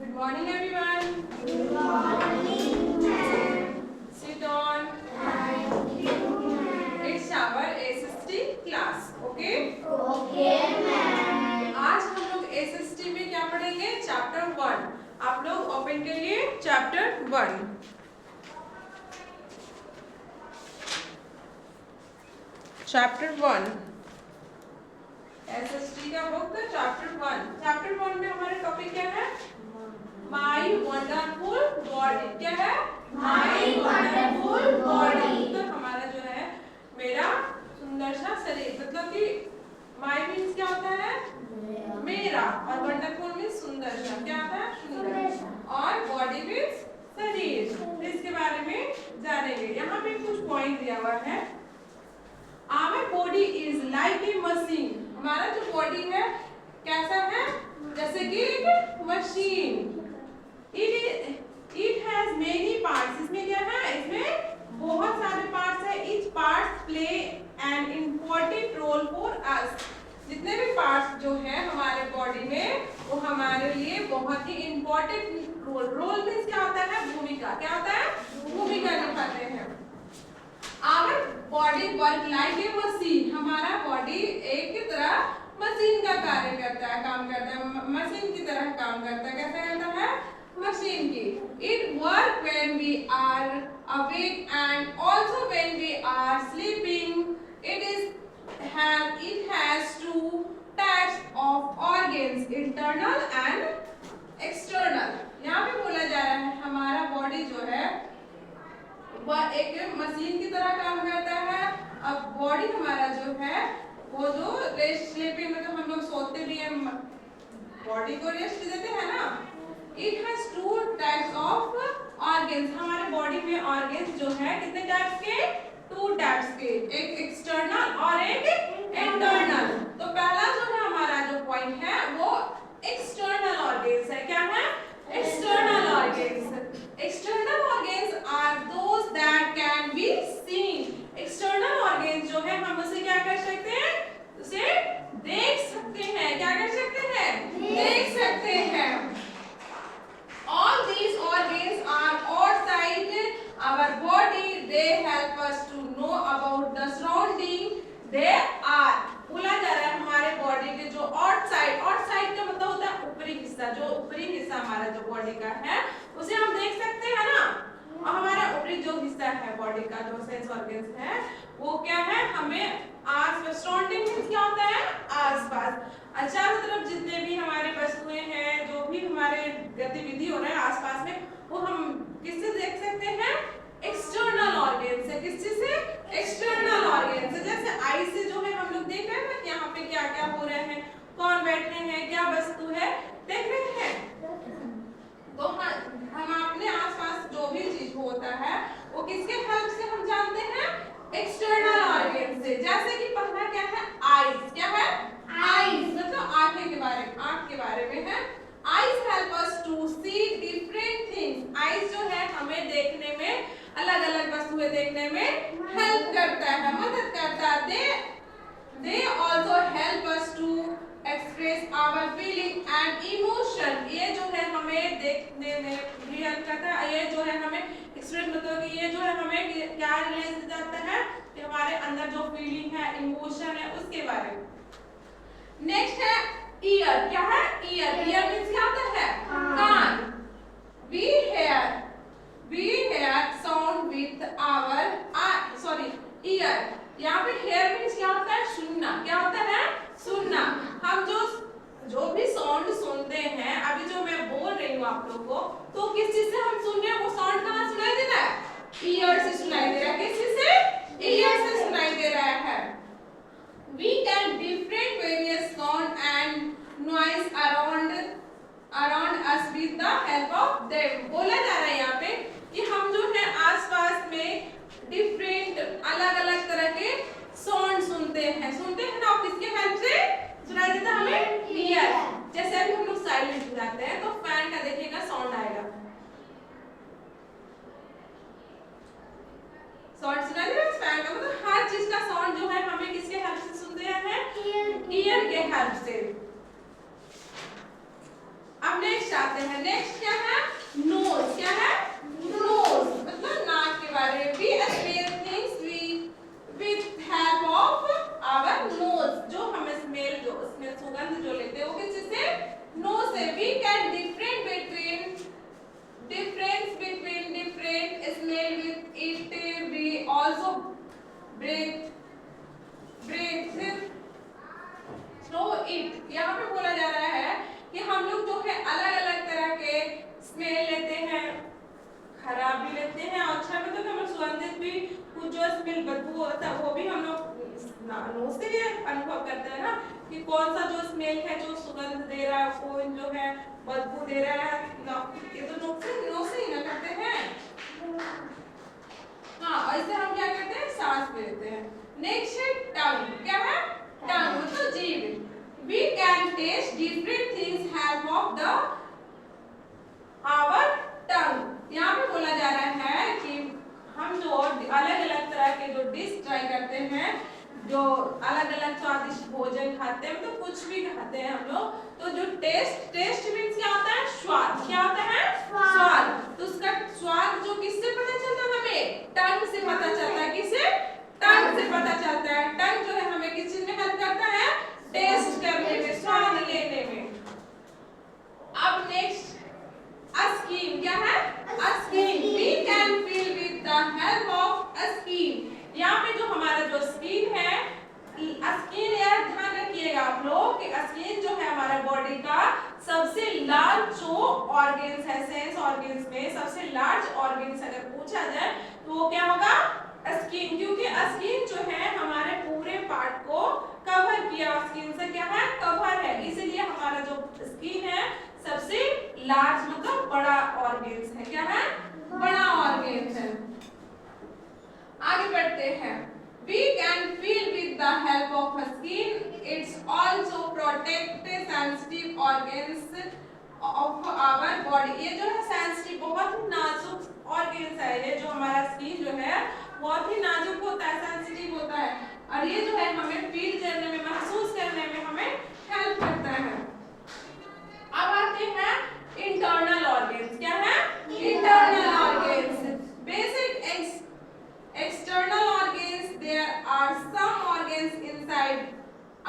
Good morning, everyone. Good morning, ma'am. Sit on. Thank you, ma'am. It's our SST class. Okay? Okay, ma'am. आज हम लोग SST में क्या पढ़ेंगे? Chapter 1. आप लोग ओपन करिए चैप्टर 1. चैप्टर 1 SST का बुक चैप्टर 1. चैप्टर 1 में हमारा टॉपिक क्या है? माई वंडरफुल बॉडी. क्या है? माई वंडरफुल बॉडी. तो हमारा जो है मेरा सुंदर सा शरीर, मतलब कि माई मीन्स क्या होता है? मेरा. और वंडरफुल मीन्स सुंदर सा. क्या होता है? सुंदर. और बॉडी मीन्स शरीर. तो इसके बारे में जानेंगे. यहाँ पे कुछ पॉइंट दिया हुआ है. Our body is like a machine. हमारा जो बॉडी है कैसा है? जैसे कि एक machine. It has many parts. इसमें क्या है? इसमें बहुत सारे पार्ट्स है. Each parts play an important role for us. जितने भी पार्ट्स जो है हमारे बॉडी में वो हमारे लिए बहुत ही इम्पोर्टेंट रोल मीन्स क्या होता है? भूमिका. क्या होता है? भूमिका निभाते हैं. Our body work like a machine. हमारा बॉडी एक तरह मशीन का कार्य करता है, काम करता है. मशीन की तरह काम करता है. कैसे करता है? मशीन की. It work when we are awake and also when we are sleeping. It has two types of organs, internal and external. यहाँ पे बोला जा रहा है हमारा बॉडी जो है वह एक मशीन की तरह काम करता है. अब बॉडी हमारा जो है वो जो रेस्ट स्लीपिंग में तो हम लोग सोते भी हैं, बॉडी को रेस्ट देते हैं ना. It has two types of organs. हमारे बॉडी में ऑर्गन्स जो है कितने टाइप्स के? 2 टाइप्स के. एक एक्सटर्नल और एक इंटरनल. तो पहला जो है हमारा जो पॉइंट है वो एक्सटर्नल ऑर्गन्स है. क्या है? External organs. External organs are those that can be seen. External organs जो है हम उसे क्या कर सकते हैं? उसे देख सकते हैं. क्या कर सकते हैं? देख सकते हैं. All these organs are outside our body. They help us to know about the surrounding. They are. बोला जा रहा है हमारे बॉडी के जो आउटसाइड का मतलब होता है ऊपरी हिस्सा. जो ऊपरी हिस्सा हमारा जो बॉडी का है उसे हम देख सकते हैं ना. और हमारा ऊपरी जो हिस्सा है बॉडी का जो सेंस ऑर्गन्स है वो क्या है? हमें आसपास. सराउंडिंग मींस क्या होता है? आसपास. चारों तरफ जितने भी हमारे वस्तुएं हैं, जो भी हमारे गतिविधि हो रहा है आसपास में, वो हम किससे देख सकते हैं? एक्सटर्नल ऑर्गन से. किस चीज से? एक्सटर्नल ऑर्गन से. जैसे आई से जो है हम लोग देख रहे हैं ना यहाँ पे क्या क्या हो रहे हैं, कौन बैठे हैं, क्या वस्तु है, देख रहे हैं. तो हम अपने आसपास जो भी चीज होता है वो किसके हेल्प से हम जानते हैं? एक्सटर्नल ऑर्गन से. जैसे कि पहला क्या है? आईज. क्या है? आईज मतलब आंखें के बारे में, आंख के बारे में है. Eyes help us to see different things. Eyes जो है हमें देखने में, अलग अलग वस्तुएं देखने में हेल्प करता है, मदद करता है. they also help us to express our feeling and emotion. ये जो है हमें देखने में भी हेल्प करता है. ये जो है हमें एक्सप्रेस मतलब कि ये जो है हमें क्या रिलेट करता है कि हमारे अंदर जो फीलिंग है, इमोशन है, उसके बारे में. नेक्स्ट है ईयर. क्या है? ईयर. ईयर मींस क्या होता है? कान. we hear sound with our ear. यहाँ पे hear मींस क्या होता है? सुनना. क्या होता है? सुनना. हम जो भी साउंड सुनते हैं, अभी जो मैं बोल रही हूँ आप लोगों को, तो किस चीज से हम सुन रहे हैं? वो साउंड कहाँ सुनाई दे रहा है? ईयर से सुनाई दे रहा है. किस चीज से? ईयर से सुनाई दे रहा है. We can different various sound and noise around us with the help of them. बोला जा रहा है यहाँ पे कि हम जो है आसपास में डिफरेंट अलग अलग तरह के साउंड सुनते हैं ना. किसके हेल्प से सुनाई देता है हमें? ईयर. जैसे अभी हम लोग साइलेंट हो जाते हैं तो फैन का देखिएगा साउंड आएगा. साउंड सुनाई दे रहा है फैन का. मतलब हर चीज का साउंड जो है हमें किसके हेल्प से सुनते हैं? ईयर के हेल्प से. अब नेक्स्ट आते हैं नेक्स्ट क्या है नोज। क्या है नोज मतलब नाक के बारे में। We smell things with help of our nose. जो हमें स्मेल जो उसमें सुगंध जो लेते हैं वो किस से नोज से। We can difference between different smell with it. We also breathe through it. यहाँ पे बोला जा रहा है कि हम लोग जो है अलग अलग तरह के स्मेल लेते हैं, खराब भी लेते हैं और अच्छा मतलब हमें सुगंधित भी कुछ जो स्मेल बदबू होता है वो भी हम लोग नोज से ही अनुभव करते हैं ना कि कौन सा जो स्मेल है जो सुगंध दे रहा है, कौन जो है बदबू दे रहा है ना। ये तो नोज से ही ना करते हैं। हाँ ऐसे हम क्या करते हैं सांस लेते हैं। नेक्स्ट है टंग। क्या है टंग मतलब जीभ। We can taste different things help of the our tongue. यहाँ पे बोला जा रहा है कि हम जो अलग अलग तरह के जो डिश ट्राई करते हैं, जो अलग अलग स्वादिष्ट भोजन खाते हैं मतलब कुछ भी खाते हैं हम लोग, तो जो टेस्ट मीन्स क्या होता है स्वाद। क्या होता है स्वाद। तो उसका स्वाद जो किससे पता चलता है हमें टंग से पता चलता है। किससे टंग से पता चलता है। टंग जो है हमें किस चीज में हेल्प करता है टेस्ट करने में, स्वाद लेने में। अब नेक्स्ट स्किन। क्या है skin. We can feel with the help of skin. यहाँ पे जो हमारा जो स्किन है, स्किन यार ध्यान रखिएगा आप लोग कि स्किन जो है हमारा बॉडी का सबसे लार्ज जो ऑर्गन्स है, सेंस ऑर्गन्स में सबसे लार्ज ऑर्गन्स अगर पूछा जाए तो वो क्या होगा स्किन। क्योंकि स्किन जो है हमारे पूरे पार्ट को कवर किया, स्किन से क्या है कवर है, इसलिए हमारा जो स्किन है सबसे लार्ज मतलब बड़ा ऑर्गन्स है। क्या है बड़ा ऑर्गन्स है। आगे बढ़ते हैं। We can feel with the help of skin. It's also protect sensitive organs of our body. ये जो है सेंसिटिव बहुत ही नाजुक ऑर्गन्स है। ये जो हमारा स्किन जो है बहुत ही नाजुक होता है, सेंसिटिव होता है और ये जो है हमें फील करने में, महसूस करने में हमें हेल्प करता है। अब आते हैं इंटरनल ऑर्गन्स। क्या है internal organs. Basic external organs, there are some organs inside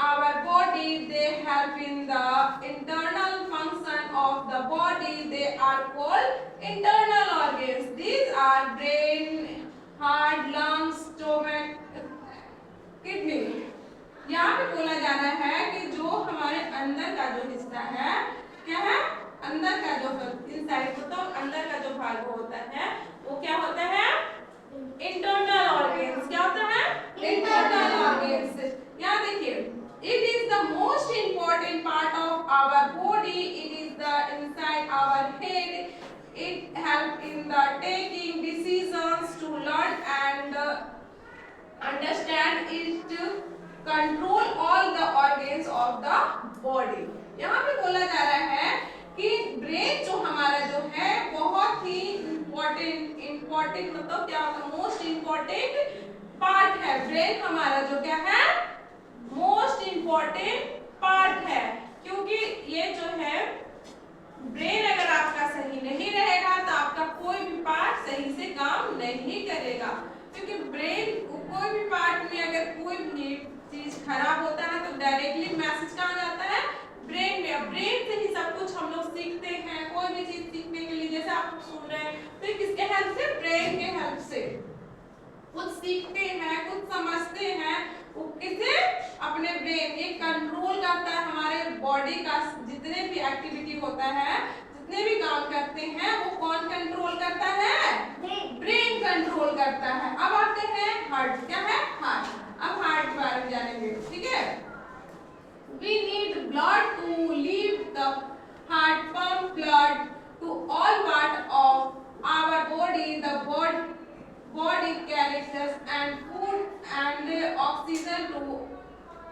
our body. They help in the internal function of the body. They are called internal organs. These are brain, heart, lungs, stomach, kidney. यहाँ पे बोला जा रहा है कि जो हमारे अंदर का जो हिस्सा है, क्या है अंदर का जो इनसाइड होता है, अंदर का जो भाग होता है वो क्या होता है इंटरनल ऑर्गन्स। क्या होता है इंटरनल ऑर्गन्स। यहाँ देखिए it is the most important part of our body. It is the inside our head. It help in the taking decisions, to learn and understand it, control all the organs of the body. यहाँ पे बोला जा रहा है कि brain जो हमारा जो है बहुत ही इंपॉर्टेंट मतलब क्या होता है मोस्ट इंपॉर्टेंट पार्ट है। ब्रेन हमारा जो क्या है मोस्ट इंपॉर्टेंट पार्ट है। क्योंकि ये जो है ब्रेन अगर आपका सही नहीं रहेगा तो आपका कोई भी पार्ट सही से काम नहीं करेगा। क्योंकि ब्रेन कोई भी पार्ट में अगर कोई भी चीज खराब होता है तो डायरेक्टली मैसेज कहाँ जाता है ब्रेन में। ब्रेन से ही सब कुछ हम लोग सीखते हैं। कोई भी चीज सीखने के लिए जैसे आप सुन रहे हैं तो किसके हेल्प से ब्रेन के हेल्प से कुछ सीखते हैं, कुछ समझते हैं। वो किसे अपने ब्रेन ये कंट्रोल करता है हमारे बॉडी का जितने भी एक्टिविटी होता है, जितने भी काम करते हैं वो कौन कंट्रोल करता है ब्रेन कंट्रोल करता है। अब आते हैं हार्ट। क्या है हार्ट। अब हार्ट के बारे में जानेंगे। ठीक है we need blood to leave the heart pump blood to all part of our body. The body carries us and food and oxygen to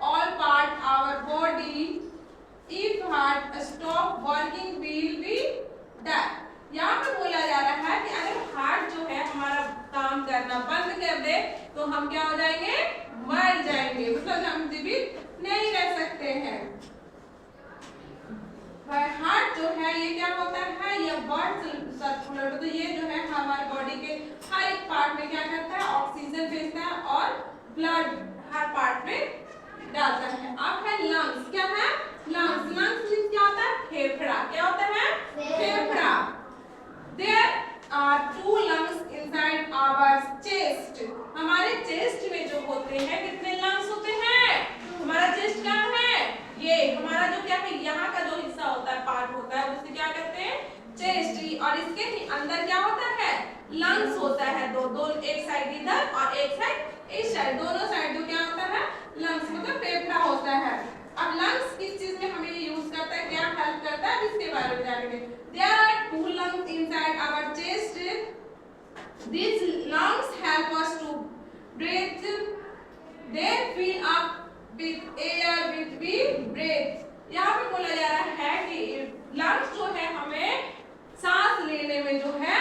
all part our body. If heart stop working will be die. यहाँ पे बोला जा रहा है कि अगर heart जो है हमारा काम करना बंद कर दे तो हम क्या हो जाएंगे मर जाएंगे, मतलब हम जीवित नहीं रह सकते हैं। हार्ट जो है ये क्या होता है, ये ब्लड सर्कुलर, तो ये जो है हमारे बॉडी के हर एक पार्ट में क्या करता है, ऑक्सीजन भेजता है और ब्लड हर पार्ट में डालता है। अब है लंग्स, क्या है लंग्स, लंग्स मींस क्या होता है, फेफड़ा, क्या होता है फेफड़ा। There are 2 lungs inside our chest, हमारे चेस्ट में जो होते हैं कितने लंग्स होते हैं, हमारा चेस्ट क्या है, ये हमारा जो क्या है यहाँ का जो हिस्सा होता है, पार्ट होता है, उसे क्या कहते हैं चेस्ट, और इसके ही अंदर क्या होता है लंग्स होता है, दो एक साइड इधर और एक साइड इस साइड, दोनों साइड जो क्या होता है लंग्स मतलब फेफड़ा होता है। अब लंग्स किस चीज में हमें यूज करता है, क्या हेल्प करता है, इसके बारे में जानेंगे। There are 2 lungs inside our chest, these lungs help us to breathe, they fill up with air with we breathe। यहाँ पे बोला जा रहा है कि लंग्स जो है हमें सांस लेने में जो है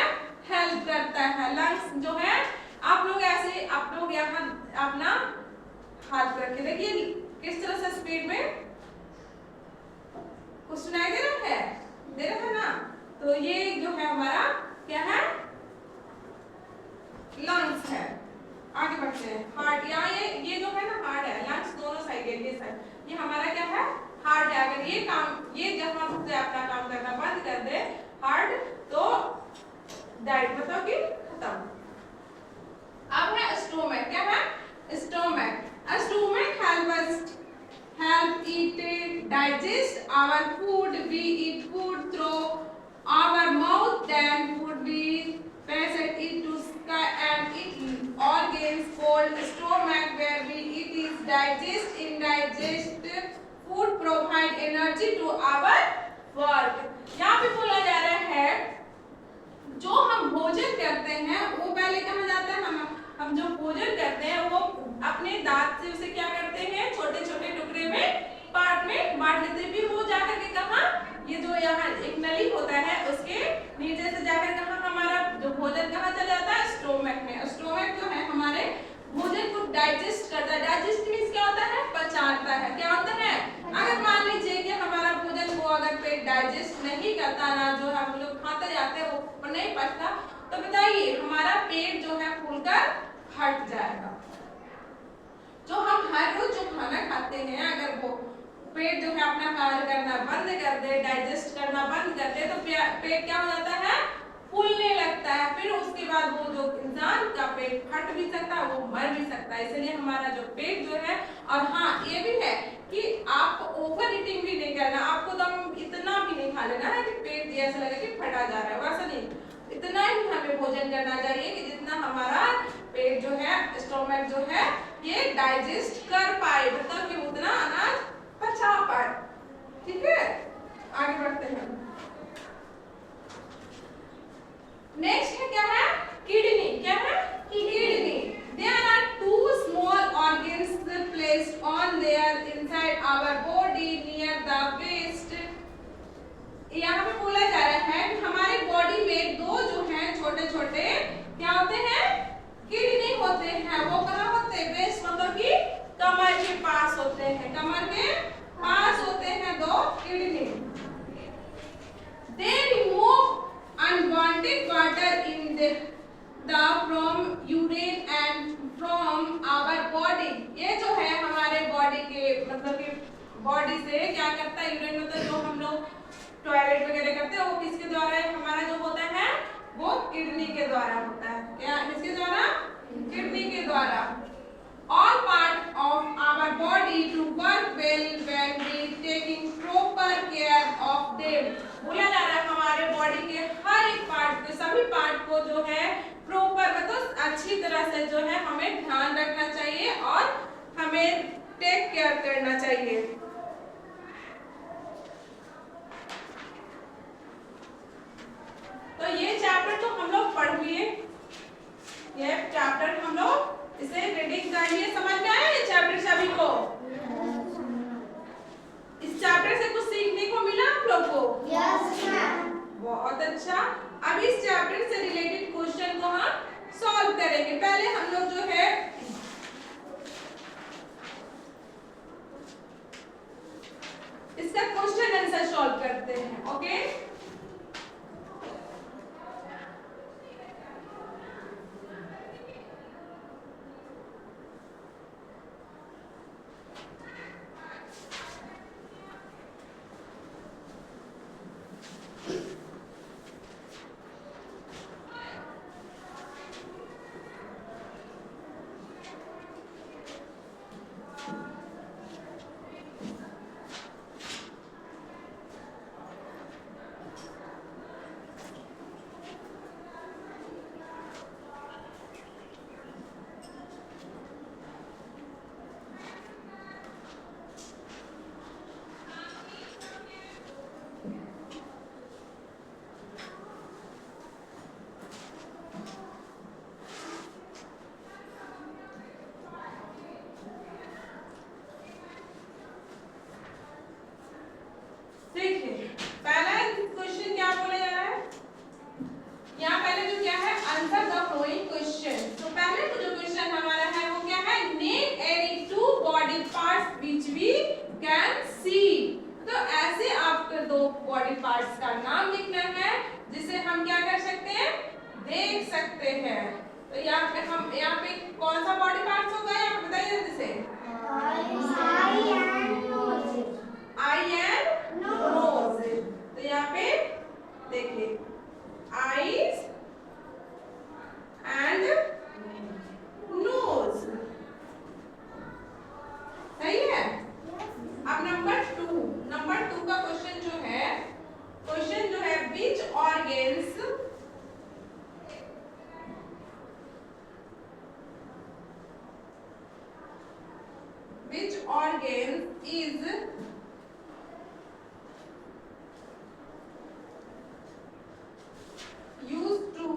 हेल्प करता है। लंग्स जो है आप लोग ऐसे, आप लोग यहाँ अपना हाथ करके देखिए किस तरह से स्पीड में कुछ सुनाई दे रहा है, दे रहा है ना, तो ये जो है हमारा क्या है लंग्स है। आगे बढ़ते हैं, हार्ट, यहाँ ये जो है ना हार्ट है, लंग्स दोनों साइड है, ये साइड, ये हमारा क्या है हार्ट है। अगर ये काम, ये जब हम से अपना काम करना बंद कर दे हार्ट, तो डाइट मतलब कि खत्म। अब है स्टोमक, क्या है stomach, stomach help it digest our food, we eat food through our mouth, then food we pass it to sky and it organs called stomach where we eat is digest, indigest food provide energy to our work। यहाँ पे बोला जा रहा है जो हम भोजन करते हैं वो पहले कहाँ जाता है, हम जो भोजन करते हैं वो अपने दांत से उसे क्या करते हैं छोटे छोटे टुकड़े में पार्ट में बांट लेते हैं, फिर वो जाकर के कहाँ, ये जो यहाँ एक नली होता है उसके नीचे से जाकर कहाँ हमारा जो भोजन कहाँ चला जाता है स्टोमक में। स्टोमक जो है हमारे भोजन को डाइजेस्ट करता है, डाइजेस्ट मींस क्या होता है पचाता है, क्या होता है, अगर मान लीजिए कि हमारा भोजन को अगर पेट डाइजेस्ट नहीं करता ना, जो हम लोग खाते जाते हैं वो नहीं पचता, तो बताइए हमारा पेट जो है फूलकर फट जाएगा। जो हम हर रोज जो खाना खाते हैं अगर वो पेट जो है अपना कार्य करना बंद कर दे, डाइजेस्ट करना बंद कर दे, तो पेट क्या हो जाता है फूलने लगता है, फिर उसके बाद वो जो इंसान का पेट फट भी सकता है, वो मर भी सकता है। इसलिए हमारा जो पेट जो है, और हाँ ये भी है कि आप ओवर ईटिंग भी नहीं करना, आपको दम इतना भी नहीं खा लेना है कि पेट ऐसा लगे कि फटा जा रहा है, वैसा नहीं, इतना ही हमें भोजन करना चाहिए कि जितना हमारा पेट जो है स्टोमक जो है ये डाइजेस्ट कर पाए, मतलब कि उतना अनाज पचा पाए। ठीक है, आगे बढ़ते हैं। नेक्स्ट है क्या है किडनी, क्या है kidney. There are 2 small organs placed on their inside our body near the waist। यहाँ पे बोला जा रहा है कि हमारे बॉडी में 2 जो हैं छोटे छोटे क्या होते हैं किडनी होते हैं, वो कहाँ होते हैं वेस्ट मतलब कि कमर के पास होते हैं, कमर के पास होते हैं 2 kidney. They remove unwanted water in the from urine and from our body। ये जो है हमारे बॉडी के मतलब कि बॉडी से क्या करता है, यूरिन मतलब जो हम लोग टॉयलेट वगैरह करते हैं वो किसके द्वारा है, हमारा जो होता है वो किडनी के द्वारा होता है, क्या किसके द्वारा, किडनी के द्वारा। All part of our body to work well when we taking proper care of them। बोला जा रहा है हमारे बॉडी के हर एक पार्ट को, सभी पार्ट को जो है प्रॉपर मतलब अच्छी तरह से जो है हमें ध्यान रखना चाहिए और हमें टेक केयर करना चाहिए। तो ये चैप्टर तो हम लोग पढ़ लिए, ये चैप्टर हम लोग इसे रीडिंग कर लिए, समझ में आया ये चैप्टर सभी को? इस चैप्टर से कुछ सीखने को मिला आप लोग को? Yes ma'am. बहुत अच्छा। अब इस चैप्टर से रिलेटेड क्वेश्चन को हम सॉल्व करेंगे। पहले हम लोग जो है इसका क्वेश्चन आंसर सॉल्व करते हैं. ओके, देखिए पहला क्वेश्चन क्या बोला जा रहा है. यहाँ पहले जो क्या है, आंसर द फ्लोइंग क्वेश्चन. तो पहले जो क्वेश्चन हमारा है वो क्या है, name any two body parts which we can see. तो ऐसे आपको दो बॉडी पार्ट्स का नाम लिखना है जिसे हम क्या कर सकते हैं, देख सकते हैं. तो यहाँ पे कौन सा बॉडी पार्ट्स होगा, यहाँ पे बताइए जल्दी से. आई एंड नोज. तो यहाँ पे देखिए आईज एंड नोज. सही है. अब नंबर टू का क्वेश्चन जो है which organs is used to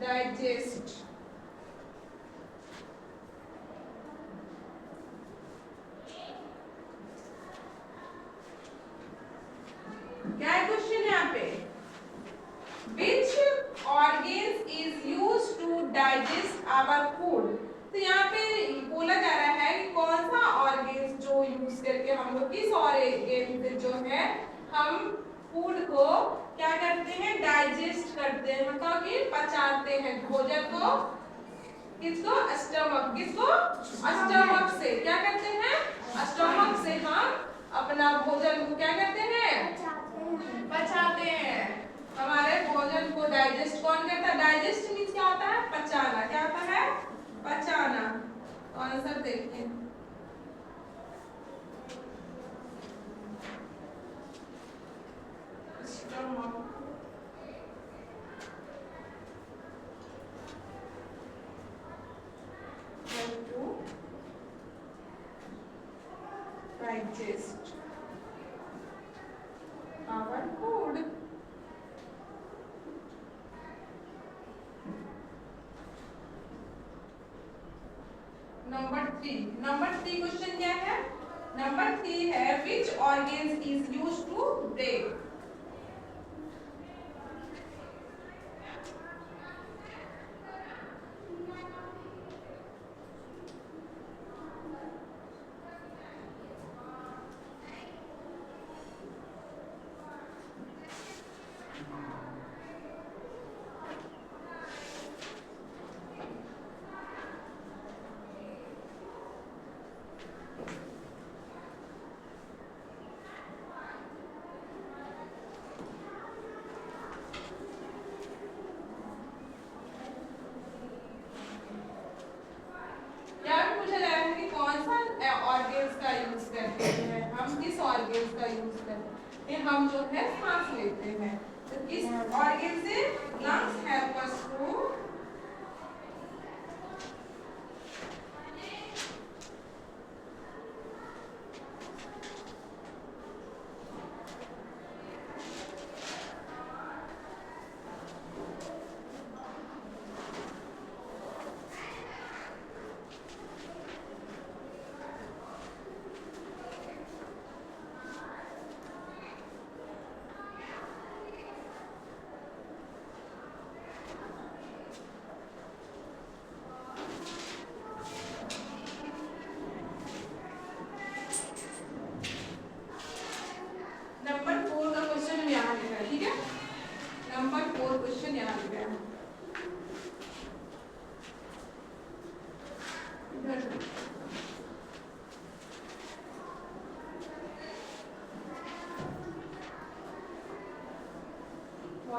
digest. क्या है क्वेश्चन यहाँ पे, which organs is used to digest our food. तो यहाँ पे बोला जा रहा है कि कौन सा ऑर्गेन्स जो यूज करके हम लोग किस ऑर्गेन जो है हम फूड को क्या करते हैं, डाइजेस्ट करते हैं, मतलब कि पचाते हैं भोजन को. किसको, स्टमक. किसको, स्टमक से क्या करते हैं, स्टमक से हम अपना भोजन को क्या करते हैं, पचाते हैं. हमारे भोजन को डाइजेस्ट कौन करता है, डाइजेस्ट मीन्स क्या होता है, पचाना. क्या होता है, पचाना. तो आंसर देखिए, stomach. To digest our food. Number three question क्या है, नंबर 3 है which organs is used to break. हम जो है सांस लेते हैं. तो किस ऑर्गन से, lungs help us to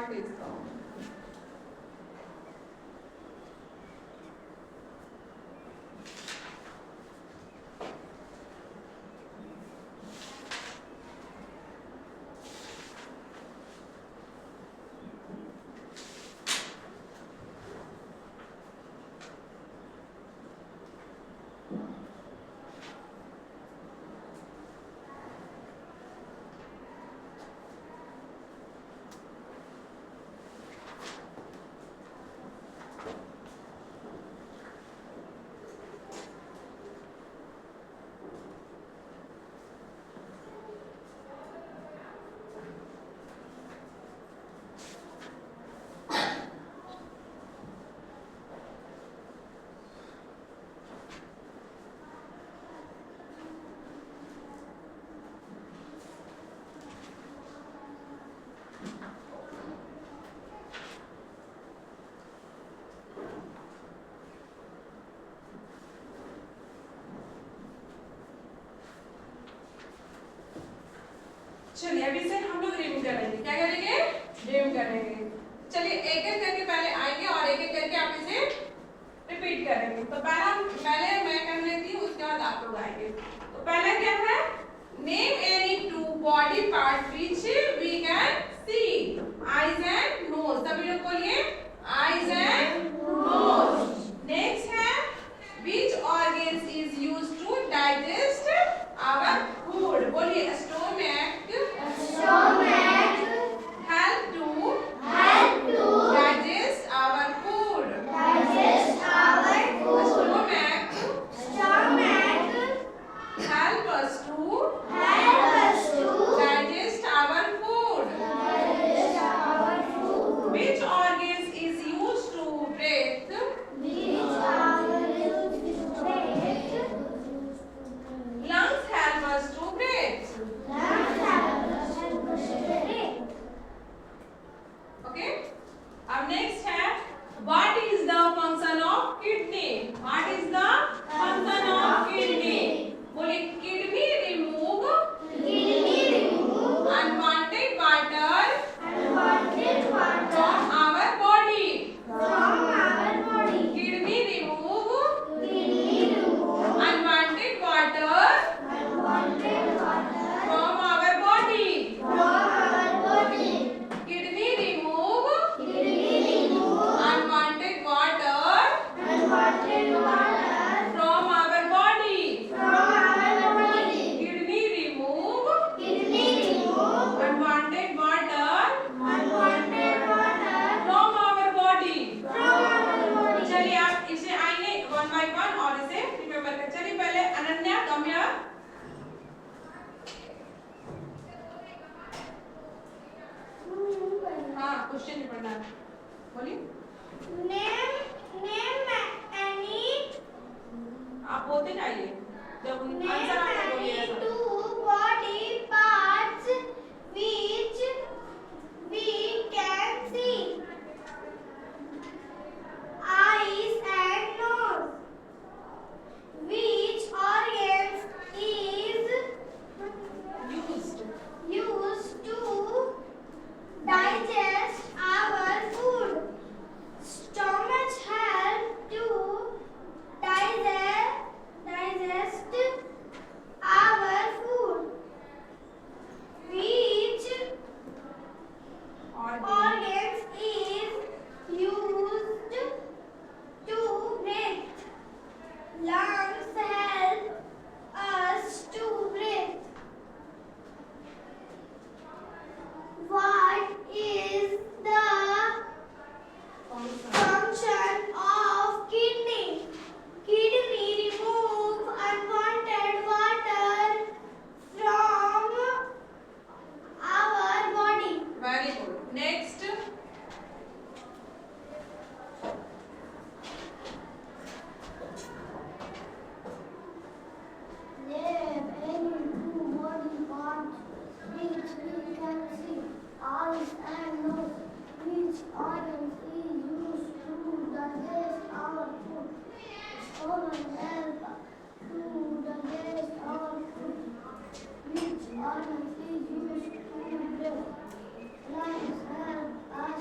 What is the? चलिए अभी से हम लोग रिव्यू करेंगे। क्या करेंगे? रिव्यू करेंगे। चलिए एक एक करके पहले आएंगे और एक एक करके आप इसे रिपीट करेंगे। तो पहले मैं कर लेती हूँ, उसके बाद आप लोग आएंगे। तो पहला क्या है? Name any two body part which we can C. Eyes and knows. सभी लोग बोलिए आईज एंड नोज। नेक्स्ट है विच organs is used to digest our food. बोलिए stomach. Stomach. Help to Help to digest our food. digest our food. Stomach Stomach. help us to Help us to digest our food. digest our food. Which organs is used to breathe? Which our breath. Lungs help us to breathe. Lungs help us to breathe. Okay. अब next है what is the function of kidney? What is the function of kidney? बोलिए kidney remove Kidney remove unwanted water unwanted water from our body. from our body. Kidney remove Kidney remove unwanted water unwanted water from our body. from our body. Kidney remove Kidney remove unwanted water unwanted water from our body. from our body. Kidney remove Kidney remove unwanted water unwanted water from our body. from our body. चलिए आप इसे आइए one by one और इसे remember कर। चलिए पहले Ananya come here. हाँ क्वेश्चन नहीं पढ़ना है। बोलिए Name any आप बोलते जाइए जब आंसर आपका बोलिएगा सब। two body parts which we can see. Eyes and nose. Which organs is Used used to digest our food? Stomach help to digest our food. Which और organs is used to breathe? Lungs help us to breathe. What is the function of kidney? Kidney remove unwanted water from our body. Very good. Next Name any two body parts which we can see. Eyes and nose. Which organs is used to digest our food? Stomach help to digest our food. Which organs is used to breathe? Lungs help us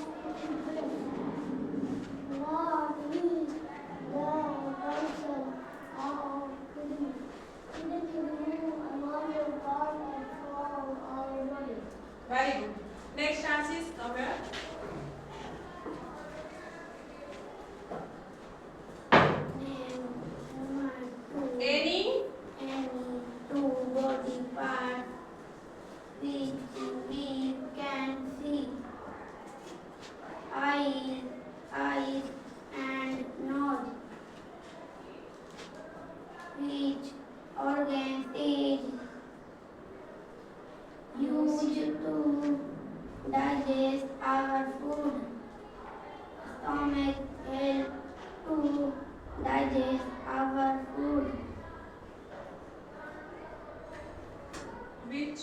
digest our food. Stomach help to digest our food. Which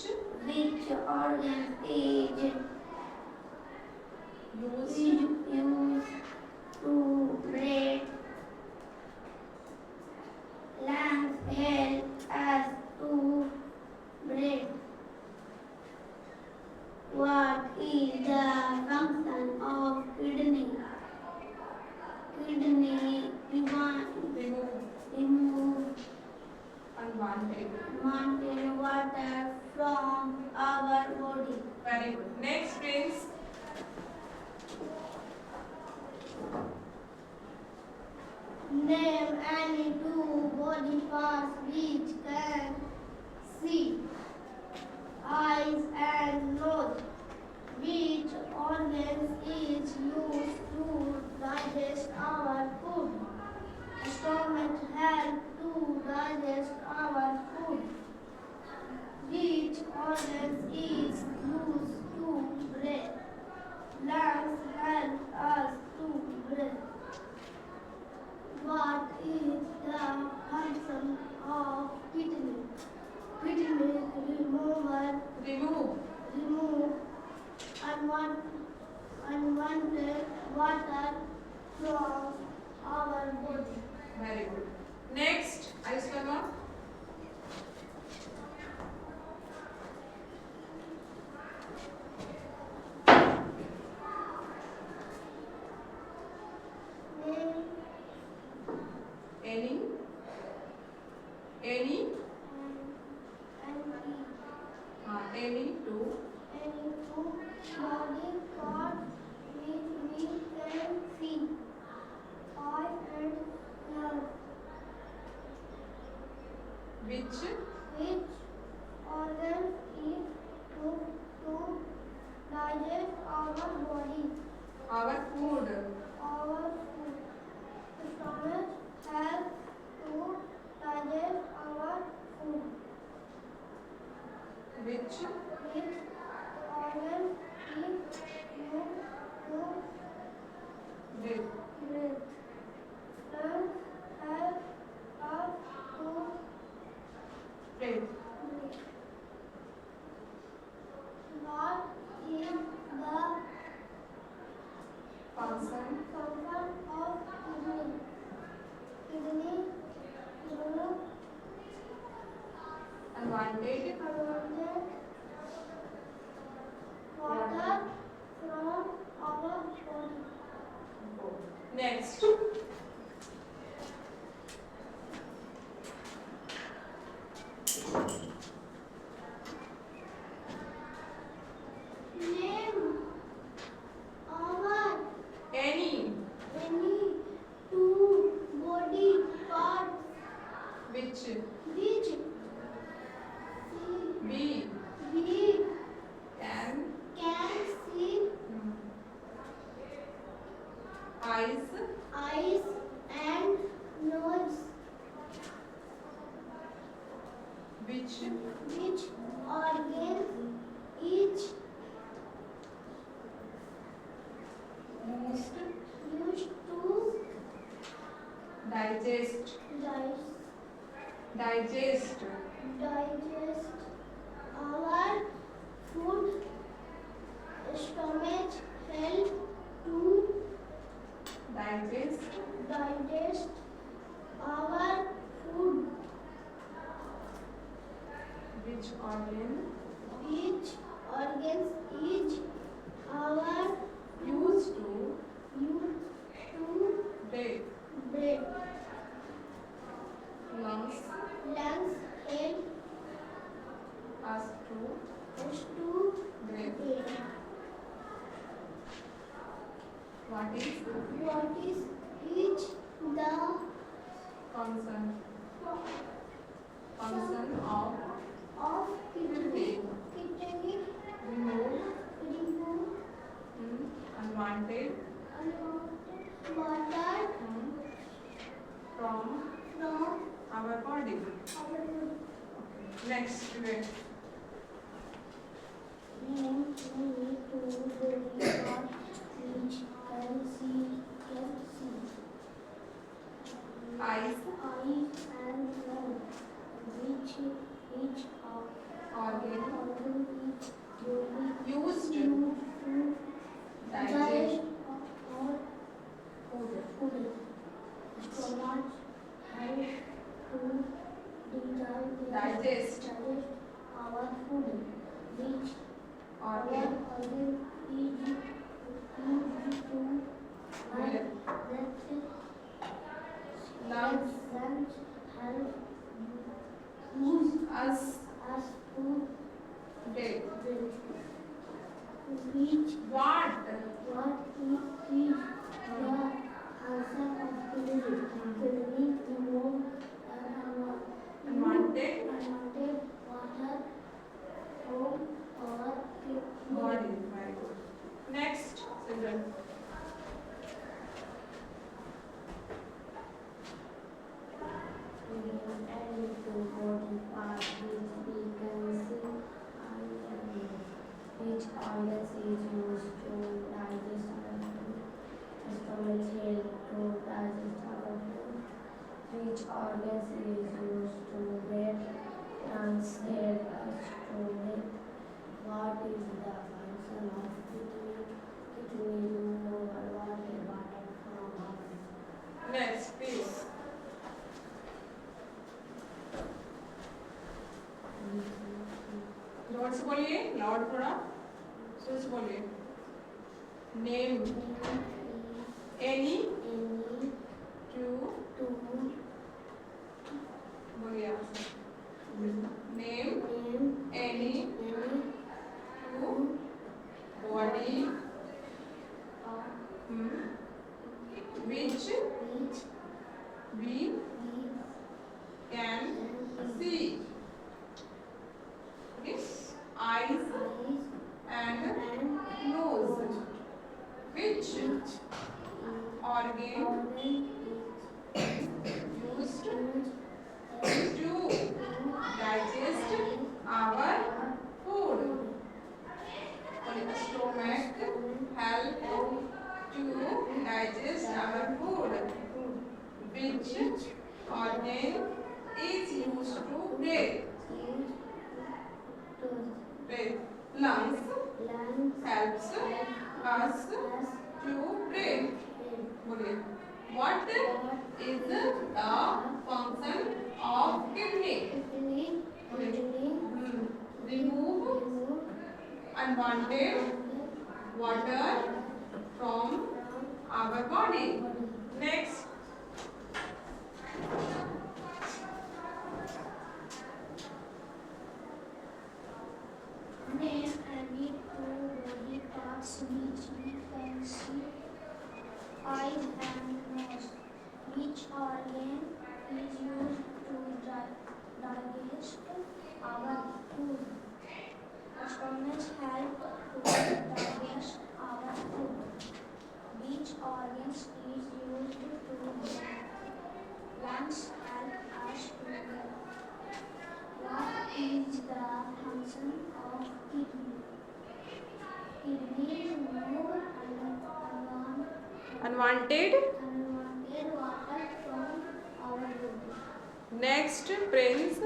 Which organ is used to breathe? Lungs help us to breathe. What is the function of kidney? Kidney remove unwanted water from our body. Very good. Next, Prince. Name any two body parts which can see. Eyes and nose. Which organs is used to digest our food? Stomach help to digest our food. Which organ is used to breathe? Lungs help us to breathe. What is the function of kidney? Kidney remove unwanted water from our body. Very good. Next, Ayushma. Name Any two any two body parts which we can see. Eye and nose. which Which organ is used to digest our body? our food. Our food. Stomach helps to digest our food. Which Which organ is used to breathe. breathe? Lungs help us to Breathe. breathe. What is the Function function of kidney? Kidney remove unwanted unwanted water from our body. Next. Name our Any any two body parts which which we we can can see. eyes Eyes and nose. which Which organ is used used to digest digest our food? Stomach help to digest our food. which organ Which organs is our used to used to breathe. breathe? Lungs Lungs help us to us to breathe. breathe. What is What is each the function of kidney? kidney? Kidney Remove remove unwanted unwanted water from from our body. our body. Next, Name any two body our food. Which organ organ is used to breathe? Lungs lungs help us us to breathe. breathe. Which What what is the answer of kidney? Kidney remove unwanted unwanted water from our kidney. body? Very good. Next, children. And to body part which we can see and which organs is used to digest our food. Stomach help to digest our food. Which organs is used to breathe. Lungs help us to breathe. What is the function of kidney? Kidney remove water from our Next, please. जोर से बोलिए, loud थोड़ा जोर से बोलिए. Name any two बोलिए आप. Name any two body which we can see. Okay. Eyes and nose. Which organ used to digest our food? Stomach help to digest our food. Which organ is used to breathe? Breathe. Lungs helps us to breathe. बोलिए. What is the function of kidney? Remove unwanted water from our body. Next. Name any two body parts which we can see. Eyes and nose. Which organ is used to digest our food? Stomach help to digest our food. Which organs is used to breathe? Lungs help us to breathe. What is the function of kidney? Kidney remove Unwanted. unwanted water from our body. Next, Prince.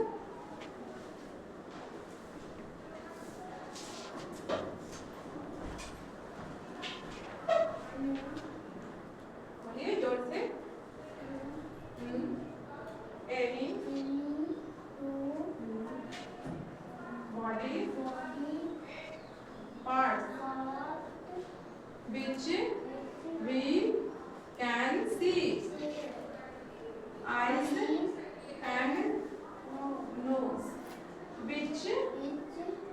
बोलिए जोर से. Any body parts which we can see. Eyes and nose. Which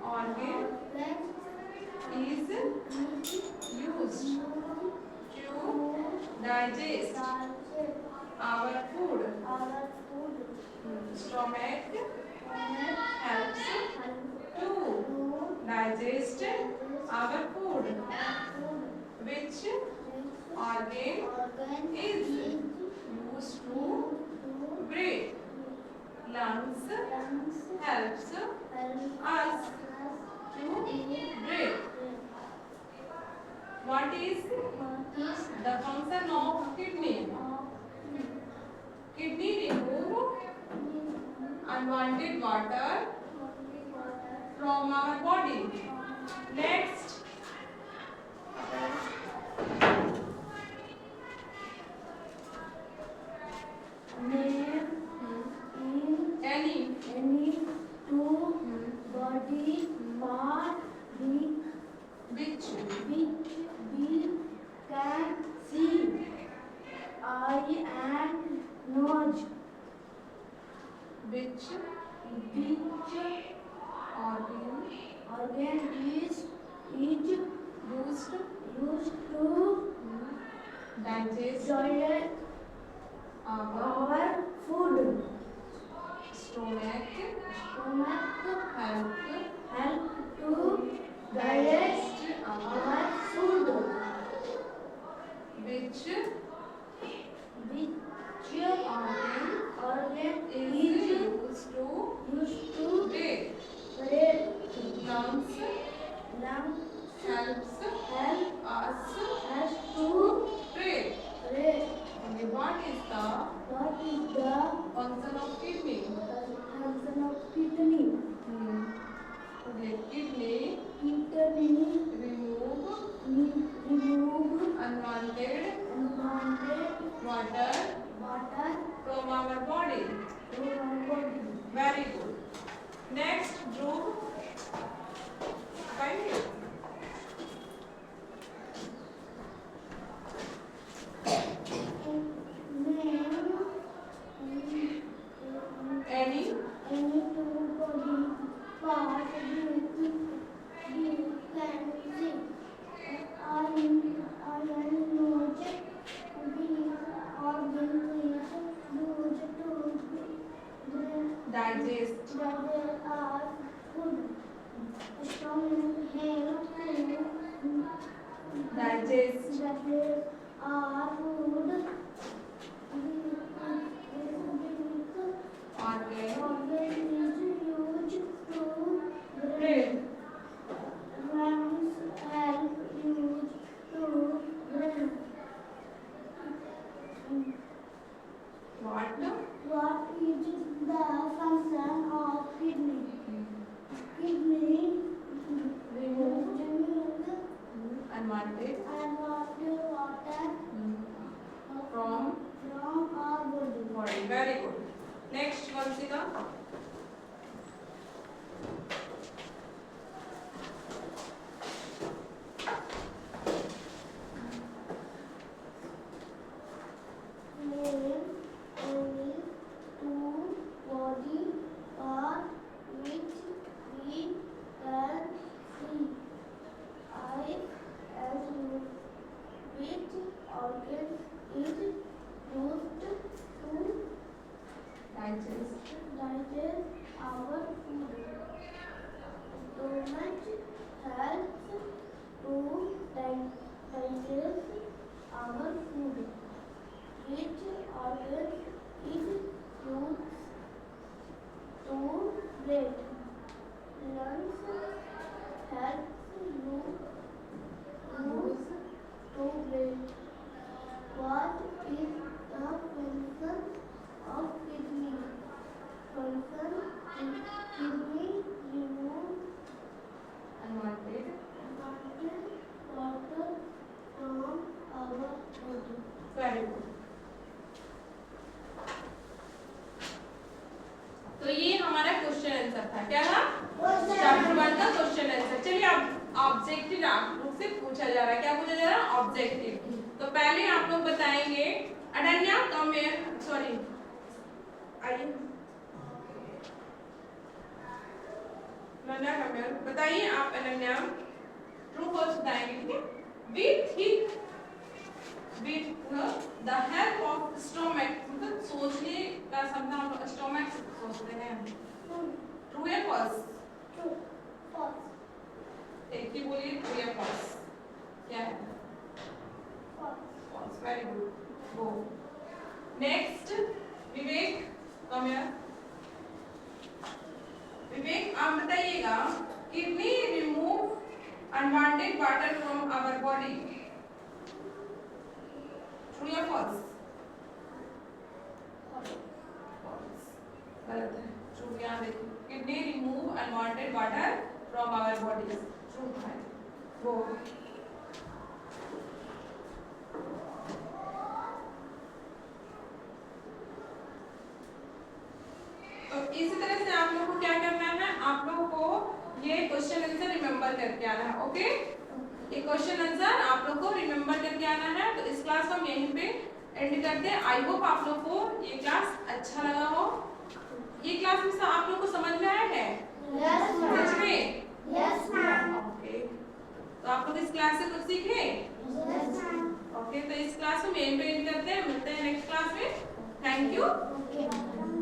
organ is used to digest our food? Stomach helps to digest our food. Which organ is used to breathe? Lungs helps us to breathe. What is the function of kidney? Kidney remove unwanted water from our body. Next. Name Any any two body digest our our food. stomach Stomach help to digest our food, which organ is is used to used to breathe. breathe. Lungs Lungs helps help us us to breathe. breathe. Okay, what is the What is the function of kidney? function of kidney? Okay, kidney Kidney remove remove unwanted unwanted water water from our body. from our body. Very good. Next, Dhruv. Fine. Any Any two body part with the can see. I nose, these organs used to digest that there are food. Stomach help to digest that there are food. organ Organ is used to breathe. lungs help used to breathe. What? What is the function of kidney? Kidney Remove remove unwanted unwanted water from from our body. body. Very good. Next, Vansika. Name only two body part which we can see. Eye as you which organ is used to Digest digest our food. Stomach helps to digest our food. Which organ is used to breathe? Lungs helps you to breathe. What is the function of kidney? Function kidney remove unwanted unwanted water from our body. very good. तो ये हमारा question answer था। क्या था? Chapter 1 का question answer. चलिए अब objective रूप से पूछा जा रहा है। क्या पूछा जा रहा है? ऑब्जेक्टिव। तो पहले आप लोग बताएंगे अनन्या कम हियर, सॉरी आइए अनन्या कम हियर, बताइए आप अनन्या ट्रू फॉल्स बताएंगे, ठीक है? We think with the help of stomach, मतलब सोचने का शब्द हम स्टोमक से सोचते हैं। ट्रू या फॉल्स? True. False. एक ही बोलिए, ट्रू या फॉल्स? क्या है? False. False. Very good. Go next, Vivek come here. Vivek आप बताइएगा kidney remove unwanted water from our body. True या फॉल्स? फॉल्स। गलत है। ट्रू यहाँ देखिए, kidney remove unwanted water from our body. True है। वो तो इसी तरह से आप लोगों को क्या करना है, आप लोगों को ये क्वेश्चन आंसर रिमेंबर करके आना है। ओके, ये क्वेश्चन आंसर आप लोग को रिमेंबर करके आना है। तो इस क्लास को हम यहीं पे एंड करते हैं। आई होप आप लोग को ये क्लास अच्छा लगा हो। ये क्लास में आप लोग को समझ में आया है? Yes, ma'am. सच में? Yes, ma'am. ओके, तो आप लोग इस क्लास से कुछ सीखे? Yes, ma'am. ओके, तो इस क्लास में यहीं पे एंड करते हैं, मिलते हैं नेक्स्ट क्लास में। Thank you. Okay.